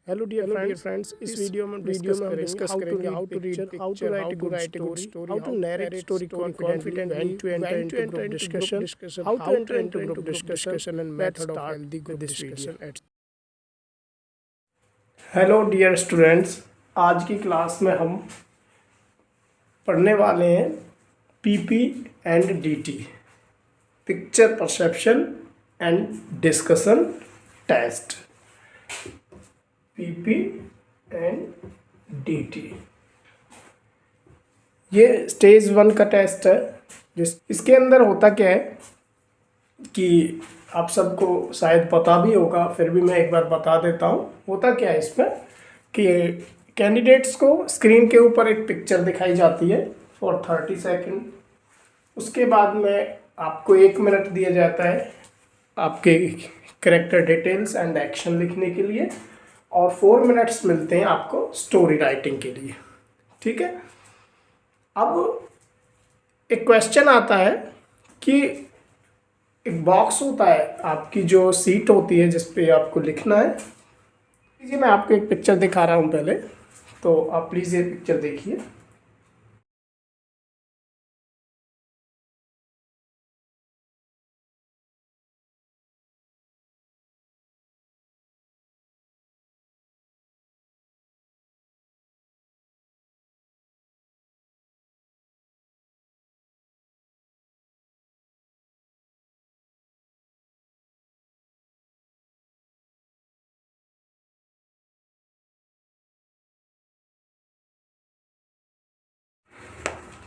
Hello dear friends, इस video में हम डिस्कस करेंगे how to read picture, how to write a good story, how to narrate story confidently, when to enter into group discussion, how to enter into group discussion and method of healthy group discussion. Hello dear students, आज की class में हम पढ़ने वाले हैं PP and DT, picture perception and discussion test. PP and DT ये stage 1 का test है। इसके अंदर होता क्या है कि आप सबको शायद पता भी होगा, फिर भी मैं एक बार बता देता हूँ। होता क्या है इसमें कि कैंडिडेट्स को स्क्रीन के ऊपर एक पिक्चर दिखाई जाती है फॉर 30 सेकेंड। उसके बाद में आपको 1 मिनट दिया जाता है आपके कैरेक्टर डिटेल्स एंड एक्शन लिखने के लिए, और 4 मिनट्स मिलते हैं आपको स्टोरी राइटिंग के लिए। ठीक है। अब एक क्वेश्चन आता है कि एक बॉक्स होता है, आपकी जो सीट होती है जिस पे आपको लिखना है। जी, मैं आपको एक पिक्चर दिखा रहा हूँ पहले, तो आप प्लीज़ ये पिक्चर देखिए।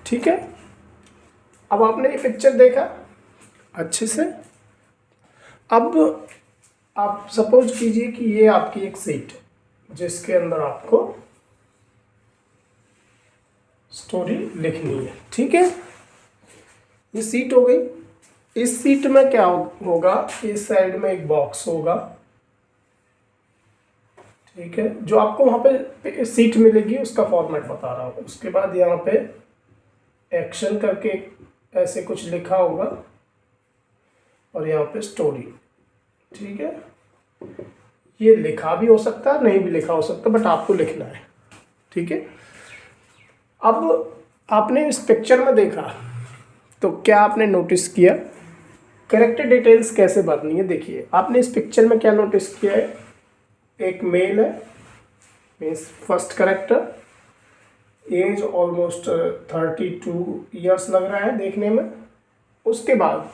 ठीक है। अब आपने ये पिक्चर देखा अच्छे से। अब आप सपोज कीजिए कि ये आपकी एक सीट जिसके अंदर आपको स्टोरी लिखनी है। ठीक है, ये सीट हो गई। इस सीट में क्या होगा, इस साइड में एक बॉक्स होगा। ठीक है, जो आपको वहां पे सीट मिलेगी उसका फॉर्मेट बता रहा हूँ। उसके बाद यहाँ पे एक्शन करके ऐसे कुछ लिखा होगा, और यहाँ पे स्टोरी। ठीक है, ये लिखा भी हो सकता है, नहीं भी लिखा हो सकता, बट आपको लिखना है। ठीक है। अब आपने इस पिक्चर में देखा तो क्या आपने नोटिस किया कैरेक्टर डिटेल्स कैसे भरनी है। देखिए, आपने इस पिक्चर में क्या नोटिस किया है, एक मेल है, means first character, age almost 32 years लग रहा है देखने में। उसके बाद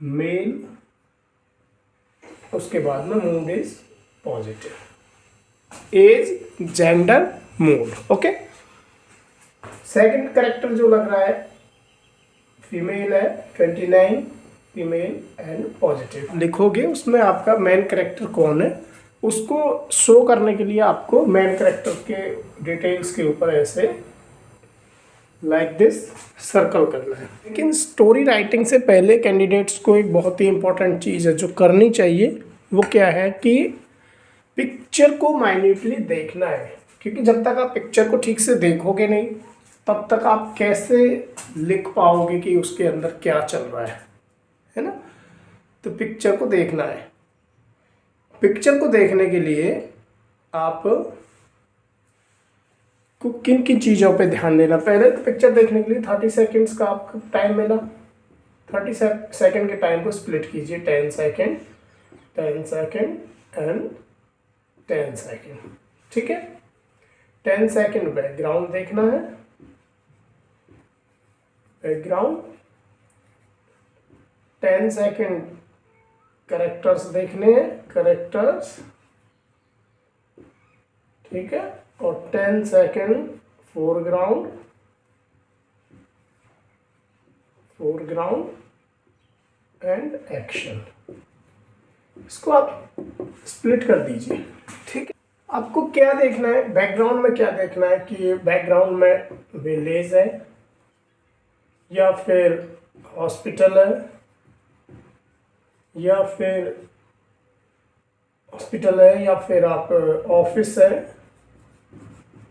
मेल, उसके बाद में mood is positive, age, gender, mood. Okay. Second character जो लग रहा है फीमेल है, 29, फीमेल एंड पॉजिटिव लिखोगे। उसमें आपका मेन कैरेक्टर कौन है उसको शो करने के लिए आपको मेन कैरेक्टर के डिटेल्स के ऊपर ऐसे लाइक दिस सर्कल करना है। लेकिन स्टोरी राइटिंग से पहले कैंडिडेट्स को एक बहुत ही इंपॉर्टेंट चीज़ है जो करनी चाहिए, वो क्या है कि पिक्चर को माइन्यूटली देखना है। क्योंकि जब तक आप पिक्चर को ठीक से देखोगे नहीं, तब तक आप कैसे लिख पाओगे कि उसके अंदर क्या चल रहा है ना। तो पिक्चर को देखना है। पिक्चर को देखने के लिए आप को किन किन चीज़ों पे ध्यान देना। पहले तो पिक्चर देखने के लिए 30 सेकेंड्स का आपको टाइम मिला। 30 सेकेंड के टाइम को स्प्लिट कीजिए, 10 सेकेंड, 10 सेकेंड एंड 10 सेकेंड। ठीक है। 10 सेकेंड बैकग्राउंड देखना है, बैकग्राउंड। 10 सेकेंड कैरेक्टर्स देखने हैं, कैरेक्टर्स। ठीक है। और 10 second foreground, foreground and action. इसको आप स्प्लिट कर दीजिए। ठीक है। आपको क्या देखना है, बैकग्राउंड में क्या देखना है कि बैकग्राउंड में विलेज है या फिर हॉस्पिटल है, या फिर हॉस्पिटल है, या फिर आप ऑफिस है।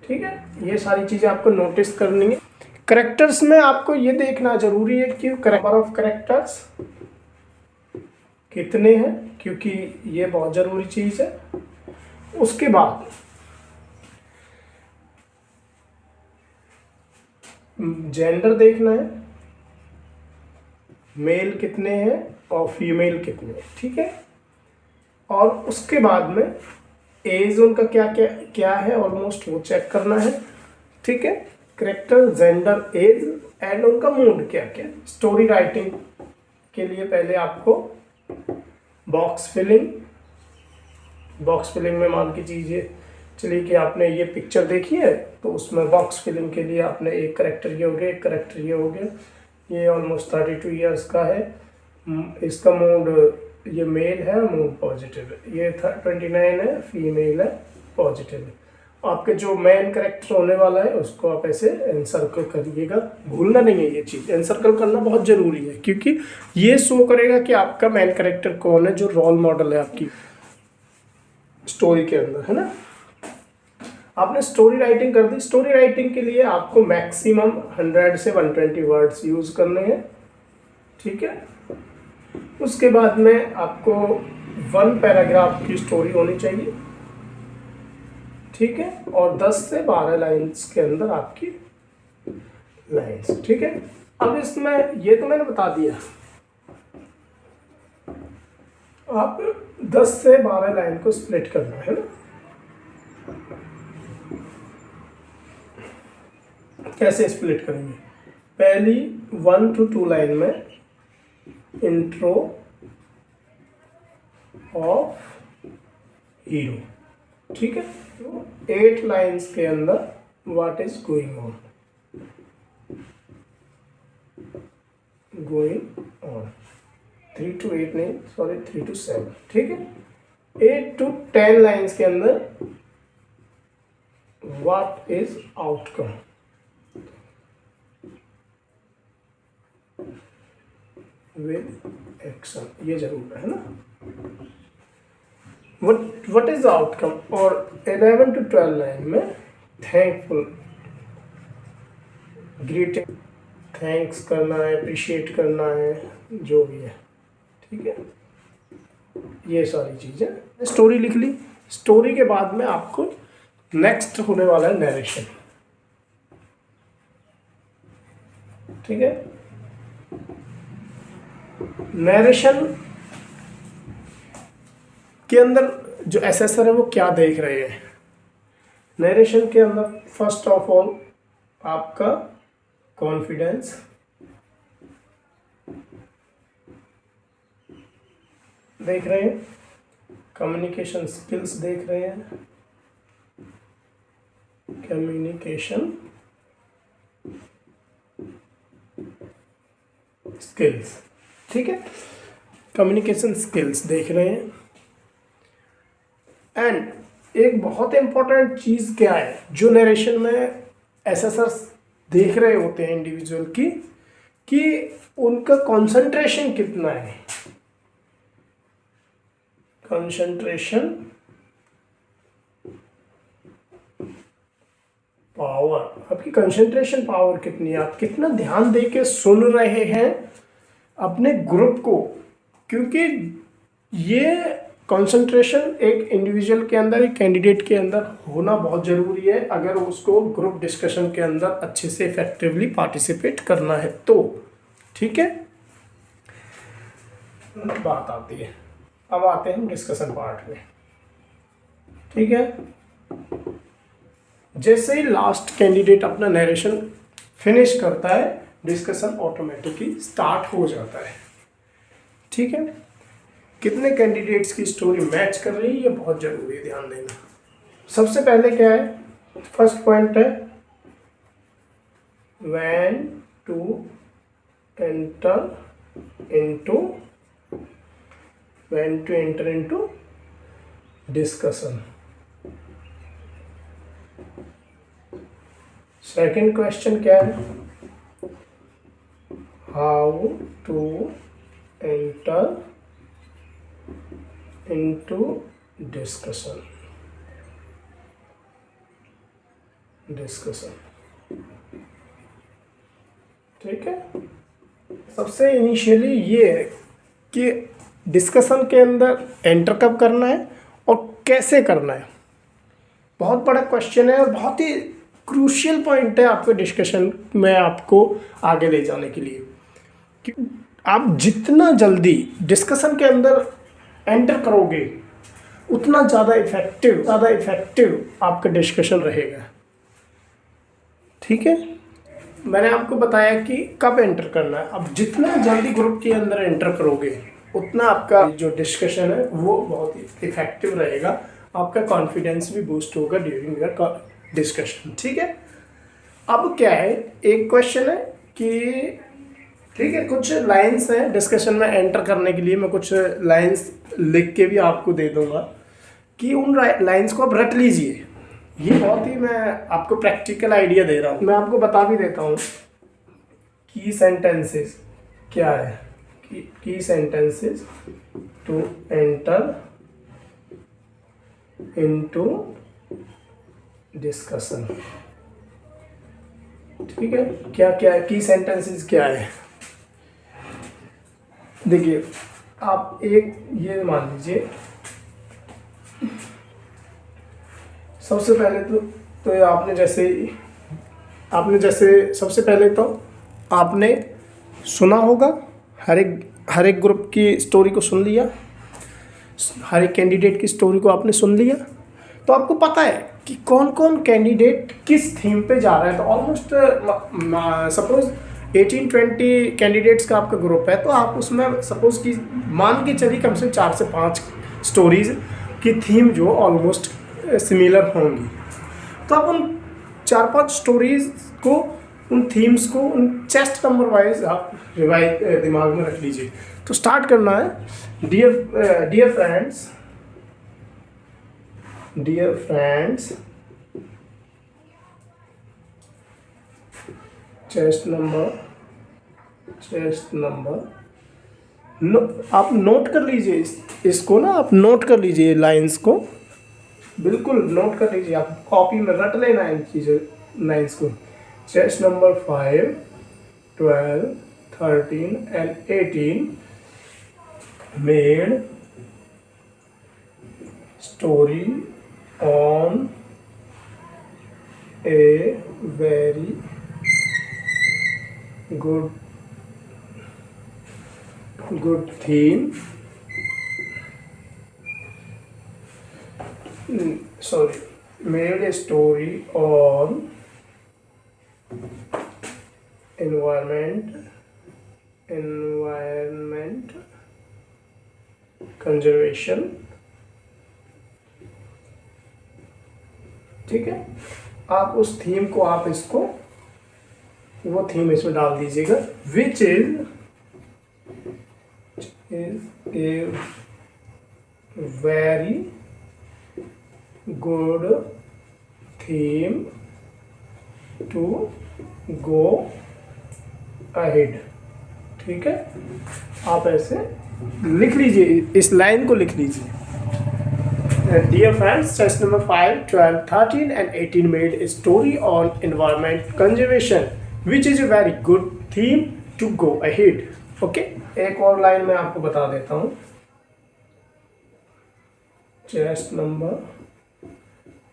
ठीक है, ये सारी चीज़ें आपको नोटिस करनी है। करेक्टर्स में आपको ये देखना जरूरी है कि नंबर ऑफ करेक्टर्स कितने हैं, क्योंकि ये बहुत ज़रूरी चीज़ है। उसके बाद जेंडर देखना है, मेल कितने हैं और फीमेल कितने हैं, ठीक है। और उसके बाद में एज उनका क्या क्या क्या है ऑलमोस्ट वो चेक करना है, ठीक है। करेक्टर, जेंडर, एज एंड उनका मूड क्या क्या। स्टोरी राइटिंग के लिए पहले आपको बॉक्स फिलिंग में मान के चलिए कि आपने ये पिक्चर देखी है, तो उसमें बॉक्स फिलिंग के लिए आपने एक करेक्टर ये हो गया, एक करेक्टर ये हो गया, ये ऑलमोस्ट 32 ईयर्स का है, इसका मूड ये मेल है, मूड पॉजिटिव है, ये 29 है, फीमेल है, पॉजिटिव है। आपके जो मेन करेक्टर होने वाला है उसको आप ऐसे एनसर्कल करिएगा, भूलना नहीं है ये चीज़, एनसर्कल करना बहुत ज़रूरी है, क्योंकि ये शो करेगा कि आपका मेन करेक्टर कौन है, जो रोल मॉडल है आपकी स्टोरी के अंदर, है ना। आपने स्टोरी राइटिंग कर दी। स्टोरी राइटिंग के लिए आपको मैक्सिमम 100 से 120 वर्ड्स यूज़ करने हैं, ठीक है। उसके बाद में आपको 1 पैराग्राफ की स्टोरी होनी चाहिए, ठीक है, और 10 से 12 लाइन्स के अंदर आपकी लाइन्स, ठीक है। अब इसमें ये तो मैंने बता दिया, आप 10 से 12 लाइन को स्प्लिट करना है ना। कैसे स्प्लिट करेंगे? पहली 1 to 2 लाइन में इंट्रो ऑफ हीरो, ठीक है। 8 लाइन्स के अंदर what is going on, 3 to 8 नहीं, सॉरी 3 to 7, ठीक है। 8 to 10 लाइन्स के अंदर what is outcome, with action, ये जरूर है ना। what is outcome. और 11 to 12 लाइन में थैंकफुल, ग्रीटिंग, थैंक्स करना है, अप्रिशिएट करना है, जो भी है, ठीक है। ये सारी चीज़ें स्टोरी लिख ली। स्टोरी के बाद में आपको नेक्स्ट होने वाला है नरेशन, ठीक है। नरेशन के अंदर जो एसेसर है वो क्या देख रहे हैं? नरेशन के अंदर फर्स्ट ऑफ ऑल आपका कॉन्फिडेंस, देख रहे हैं, कम्युनिकेशन स्किल्स देख रहे हैं, कम्युनिकेशन स्किल्स, ठीक है। कम्युनिकेशन स्किल्स देख रहे हैं। एंड एक बहुत इंपॉर्टेंट चीज़ क्या है जो नरेशन में एसेसर्स देख रहे होते हैं इंडिविजुअल की, कि उनका कंसंट्रेशन कितना है। कंसंट्रेशन पावर, आपकी कंसंट्रेशन पावर कितनी है, आप कितना ध्यान दे के सुन रहे हैं अपने ग्रुप को, क्योंकि ये कंसंट्रेशन एक इंडिविजुअल के अंदर, एक कैंडिडेट के अंदर होना बहुत ज़रूरी है अगर उसको ग्रुप डिस्कशन के अंदर अच्छे से इफेक्टिवली पार्टिसिपेट करना है तो, ठीक है। बात आती है, अब आते हैं डिस्कशन पार्ट में, ठीक है। जैसे ही लास्ट कैंडिडेट अपना नरेशन फिनिश करता है, डिस्कशन ऑटोमेटिकली स्टार्ट हो जाता है, ठीक है। कितने कैंडिडेट्स की स्टोरी मैच कर रही है ये बहुत ज़रूरी है, ध्यान देना। सबसे पहले क्या है, फर्स्ट पॉइंट है when to enter into discussion. Second question क्या है, how to enter into discussion. ठीक है। सबसे इनिशियली ये है कि डिस्कशन के अंदर एंटर कब करना है और कैसे करना है। बहुत बड़ा क्वेश्चन है और बहुत ही क्रूशियल पॉइंट है आपके डिस्कशन में आपको आगे ले जाने के लिए कि आप जितना जल्दी डिस्कशन के अंदर एंटर करोगे उतना ज़्यादा इफेक्टिव आपका डिस्कशन रहेगा। ठीक है, मैंने आपको बताया कि कब एंटर करना है। अब जितना जल्दी ग्रुप के अंदर एंटर करोगे उतना आपका जो डिस्कशन है वो बहुत ही इफेक्टिव रहेगा, आपका कॉन्फिडेंस भी बूस्ट होगा ड्यूरिंग द डिस्कशन। ठीक है, अब क्या है, एक क्वेश्चन है कि ठीक है, कुछ लाइंस हैं डिस्कशन में एंटर करने के लिए, मैं कुछ लाइंस लिख के भी आपको दे दूंगा कि उन लाइंस को आप रट लीजिए। ये बहुत ही मैं आपको प्रैक्टिकल आइडिया दे रहा हूँ। मैं आपको बता भी देता हूँ की सेंटेंसेस क्या है। Key sentences to enter into discussion. ठीक है, क्या क्या है की सेंटेंसेस क्या है। देखिए, आप एक ये मान लीजिए, सबसे पहले तो आपने जैसे सबसे पहले तो आपने सुना होगा, हर एक ग्रुप की स्टोरी को सुन लिया, हर एक कैंडिडेट की स्टोरी को आपने सुन लिया, तो आपको पता है कि कौन कौन कैंडिडेट किस थीम पे जा रहा है। तो ऑलमोस्ट सपोज 18-20 कैंडिडेट्स का आपका ग्रुप है, तो आप उसमें सपोज कि मान के चलिए कम से कम 4 से 5 स्टोरीज की थीम जो ऑलमोस्ट सिमिलर होंगी। तो आप उन 4-5 स्टोरीज को, उन थीम्स को, उन चेस्ट नंबर वाइज आप दिमाग में रख लीजिए। तो स्टार्ट करना है, डियर फ्रेंड्स, चेस्ट नंबर आप नोट कर लीजिए इसको ना, आप नोट कर लीजिए लाइंस को, बिल्कुल नोट कर लीजिए, आप कॉपी में रट लेना इन चीज़ों लाइंस को। Chest number 5, 12, 13 and 18 made story on a very good theme. Made a story on environment conservation। ठीक है, आप उस थीम को, आप इसको, वो थीम इसमें डाल दीजिएगा, which is a very good theme to go ahead. ठीक है, आप ऐसे लिख लीजिए, इस लाइन को लिख लीजिए। Dear friends, chest number 5, 12, 13 and 18 made a story on environment conservation, which is a very good theme to go ahead. Okay, एक और लाइन मैं आपको बता देता हूँ। Chest number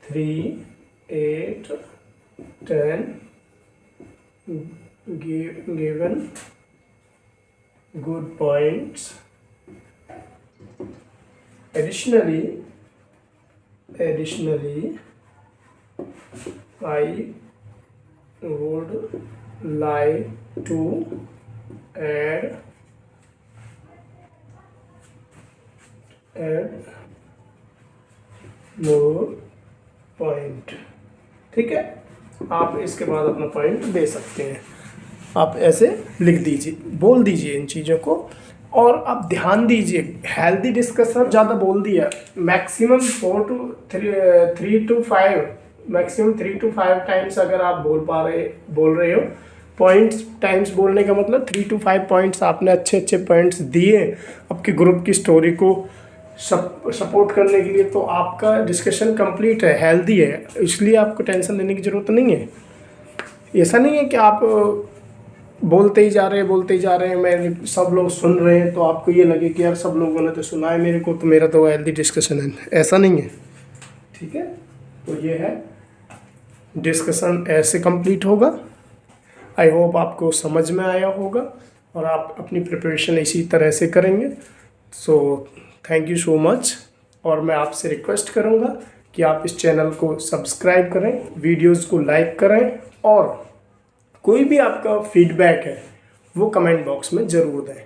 3, 8, 10 given good points. Additionally, I would like to add more point। ठीक है, आप इसके बाद अपना पॉइंट दे सकते हैं। आप ऐसे लिख दीजिए, बोल दीजिए इन चीज़ों को, और आप ध्यान दीजिए, हेल्दी डिस्कशन ज़्यादा बोल दिया, maximum 3 to 5 maximum 3 to 5 times अगर आप बोल रहे हो। पॉइंट्स टाइम्स बोलने का मतलब 3 to 5 पॉइंट्स आपने अच्छे पॉइंट्स दिए आपके ग्रुप की स्टोरी को सपोर्ट करने के लिए, तो आपका डिस्कशन कंप्लीट है, हेल्दी है, इसलिए आपको टेंशन लेने की ज़रूरत नहीं है। ऐसा नहीं है कि आप बोलते ही जा रहे हैं, मैं सब लोग सुन रहे हैं, तो आपको ये लगे कि यार सब लोगों ने तो सुना है मेरे को, तो मेरा तो हेल्दी डिस्कशन है, ऐसा नहीं है। ठीक है, तो ये है डिस्कशन, ऐसे कंप्लीट होगा। आई होप आपको समझ में आया होगा और आप अपनी प्रिपरेशन इसी तरह से करेंगे। So thank you so much. और मैं आपसे रिक्वेस्ट करूँगा कि आप इस चैनल को सब्सक्राइब करें, वीडियोस को लाइक करें और कोई भी आपका फीडबैक है वो कमेंट बॉक्स में ज़रूर दें।